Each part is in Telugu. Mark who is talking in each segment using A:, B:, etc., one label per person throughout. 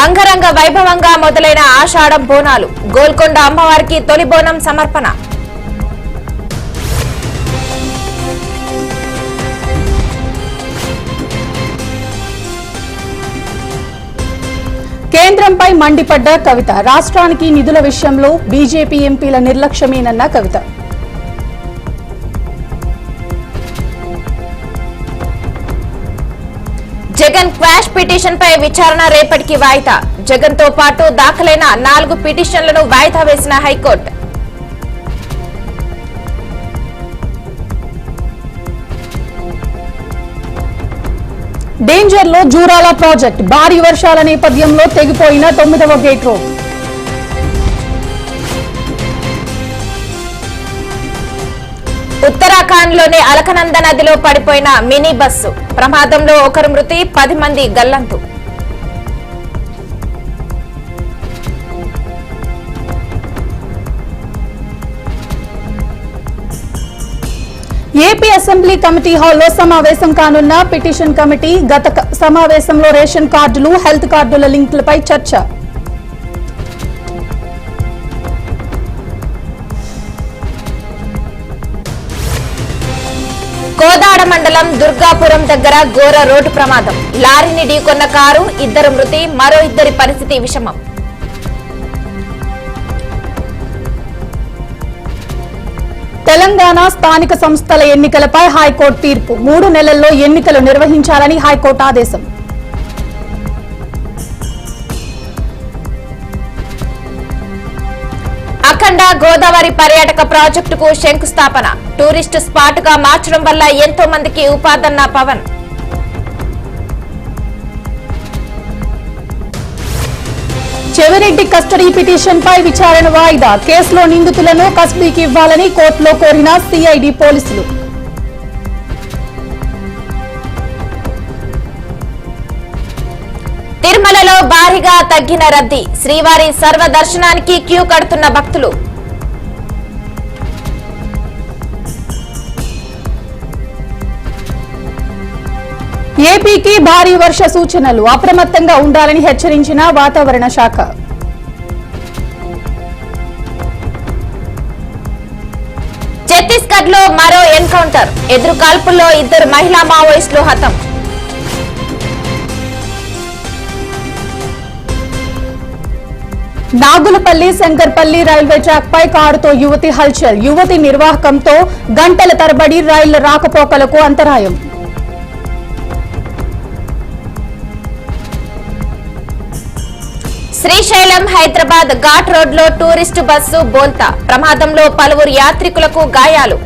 A: అంగరంగ వైభవంగా మొదలైన ఆషాఢం బోనాలు గోల్కొండ అమ్మవారికి తొలి బోనం సమర్పణ.
B: కేంద్రంపై మండిపడ్డ కవిత. రాష్ట్రానికి నిధుల విషయంలో బీజేపీ ఎంపీల నిర్లక్ష్యమేనన్న కవిత.
A: జగన్ క్వాష్ పిటిషన్ పై విచారణ రేపటికి వాయిదా. జగన్ తో పాటు దాఖలైన 4 పిటిషన్లను వాయిదా వేసిన హైకోర్టు.
B: డేంజర్ లో జూరాల ప్రాజెక్ట్. భారీ వర్షాల నేపథ్యంలో తెగిపోయిన 9వ గేట్ రోడ్.
A: ఉత్తరాఖండ్ లోని అలకనంద నదిలో పడిపోయిన మినీ బస్సు ప్రమాదంలో 1 మృతి, 10 మంది గల్లంతు.
B: ఏపీ అసెంబ్లీ కమిటీ హాల్లో సమావేశం కానున్న పిటిషన్ కమిటీ. గత సమావేశంలో రేషన్ కార్డులు, హెల్త్ కార్డుల లింకులపై చర్చ.
A: కోదాడ మండలం దుర్గాపురం దగ్గర ఘోర రోడ్డు ప్రమాదం. లారీని ఢీకొన్న కారు, 2 మృతి, మరో 2 పరిస్థితి విషమం.
B: తెలంగాణ స్థానిక సంస్థల ఎన్నికలపై హైకోర్టు తీర్పు. 3 నెలల్లో ఎన్నికలు నిర్వహించాలని హైకోర్టు ఆదేశం.
A: అఖండ గోదావరి పర్యాటక ప్రాజెక్టుకు శంకుస్థాపన. టూరిస్టు స్పాట్ గా మార్చడం వల్ల ఎంతో మందికి ఉపాధన్న పవన్.
B: చెవిరెడ్డి కస్టడీ పిటిషన్ పై విచారణ వాయిదా. కేసులో నిందితులను కస్టడీకి ఇవ్వాలని కోర్టులో కోరిన సిఐడి పోలీసులు.
A: తిరుమలలో భారీగా తగ్గిన రద్దీ. శ్రీవారి సర్వదర్శనానికి క్యూ కడుతున్న భక్తులు.
B: ఏపీకి భారీ వర్ష సూచనలు. అప్రమత్తంగా ఉండాలని హెచ్చరించిన వాతావరణ శాఖ.
A: ఛత్తీస్గఢ్ లో మరో ఎన్కౌంటర్. ఎదురు కాల్పుల్లో 2 మహిళా మావోయిస్టులు హతం.
B: నాగులపల్లి శంకర్పల్లి రైల్వే ట్రాక్ పై కారుతో యువతి హల్చల్. యువతి నిర్వాహకంతో గంటల తరబడి రైళ్ల రాకపోకలకు అంతరాయం.
A: శ్రీశైలం హైదరాబాద్ ఘాట్ రోడ్ లో టూరిస్టు బస్సు బోల్తా. ప్రమాదంలో పలువురు యాత్రికులకు గాయాలు.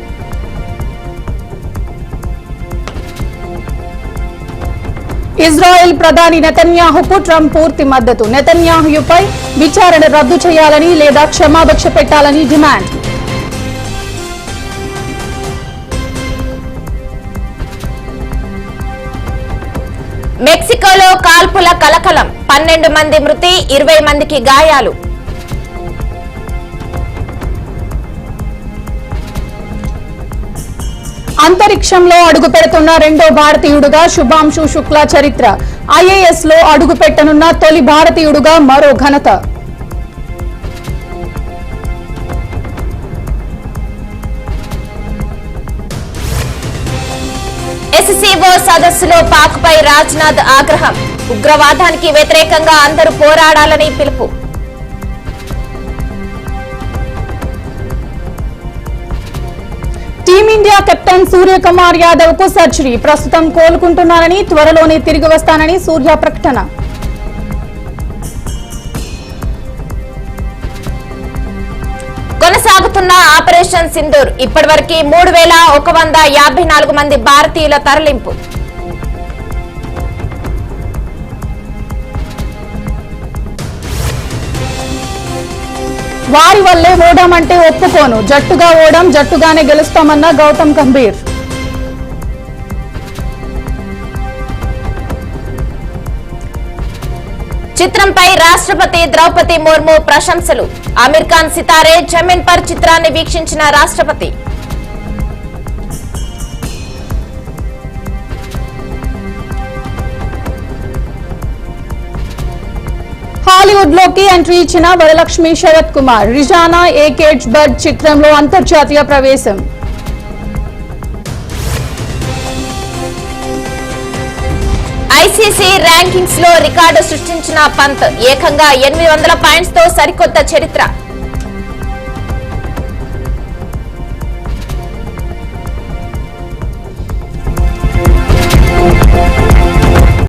B: ఇజ్రాయెల్ ప్రధాని నెతన్యాహుకు ట్రంప్ పూర్తి మద్దతు. నెతన్యాహుపై విచారణ రద్దు చేయాలని లేదా క్షమాభిక్ష పెట్టాలని డిమాండ్.
A: మెక్సికోలో కాల్పుల కలకలం. 12 మంది మృతి, 20 మందికి గాయాలు.
B: అంతరిక్షంలో అడుగు పెడుతున్న 2వ భారతీయుడుగా శుభాంశు శుక్లా చరిత్ర. ఐఏఎస్ లో అడుగు పెట్టనున్న తొలి భారతీయుడుగా మరో ఘనత.
A: ఎస్సీఓ సదస్సులో పాక్ పై రాజ్నాథ్ ఆగ్రహం. ఉగ్రవాదానికి వ్యతిరేకంగా అందరూ పోరాడాలని పిలుపు.
B: టీమిండియా కెప్టెన్ సూర్యకుమార్ యాదవ్ కు సర్జరీ. ప్రస్తుతం కోలుకుంటున్నారని, త్వరలోనే తిరిగి వస్తానని సూర్య ప్రకటన.
A: కొనసాగుతున్న ఆపరేషన్ సింధూర్. ఇప్పటివరకు 3154 మంది భారతీయుల తరలింపు.
B: వారి వల్లే ఓడామంటే ఒప్పుకోను. జట్టుగా ఓడాం, జట్టుగానే గెలుస్తామన్న గౌతమ్ గంభీర్.
A: చిత్రంపై రాష్ట్రపతి ద్రౌపది ముర్ము ప్రశంసలు. ఆమిర్ ఖాన్ సితారే జమీన్ పర్ చిత్రాన్ని వీక్షించిన రాష్ట్రపతి.
B: టాలీవుడ్ లోకి ఎంట్రీ ఇచ్చిన వరలక్ష్మి శరత్ కుమార్. రిజానా ఏ కేట్స్ బర్డ్ చిత్రంలో అంతర్జాతీయ ప్రవేశం.
A: ఐసీసీ ర్యాంకింగ్స్ లో రికార్డు సృష్టించిన పంత్. ఏకంగా 800 పాయింట్స్ తో సరికొత్త చరిత్ర.